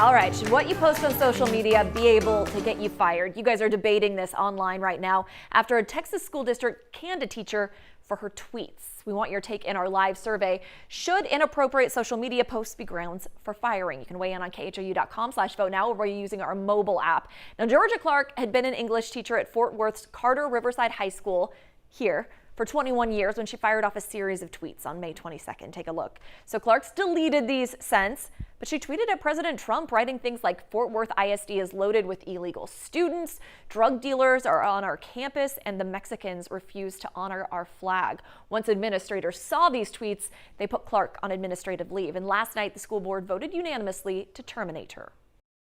All right, should what you post on social media be able to get you fired? You guys are debating this online right now after a Texas school district canned a teacher for her tweets. We want your take in our live survey. Should inappropriate social media posts be grounds for firing? You can weigh in on khou.com/vote now, or we're using our mobile app. Now, Georgia Clark had been an English teacher at Fort Worth's Carter Riverside High School here for 21 years when she fired off a series of tweets on May 22nd. Take a look. So Clark's deleted these since, but she tweeted at President Trump, writing things like Fort Worth ISD is loaded with illegal students, drug dealers are on our campus, and the Mexicans refuse to honor our flag. Once administrators saw these tweets, they put Clark on administrative leave. And last night, the school board voted unanimously to terminate her.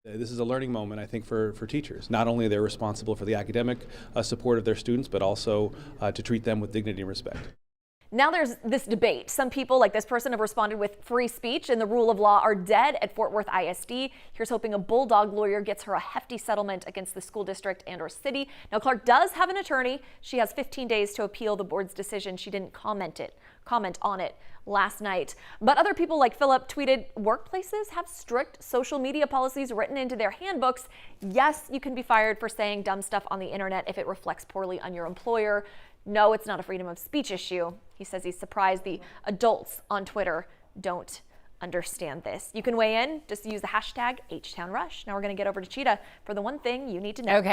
This is a learning moment, I think, for teachers. Not only they're responsible for the academic support of their students, but also to treat them with dignity and respect. Now there's this debate. Some people, like this person, have responded with free speech and the rule of law are dead at Fort Worth ISD. Here's hoping a bulldog lawyer gets her a hefty settlement against the school district and or city. Now, Clark does have an attorney. She has 15 days to appeal the board's decision. She didn't comment on it last night. But other people like Philip tweeted, workplaces have strict social media policies written into their handbooks. Yes, you can be fired for saying dumb stuff on the internet if it reflects poorly on your employer. No, it's not a freedom of speech issue. He says he's surprised the adults on Twitter don't understand this. You can weigh in. Just use the hashtag HTownRush. Now we're going to get over to Cheetah for the one thing you need to know. Okay.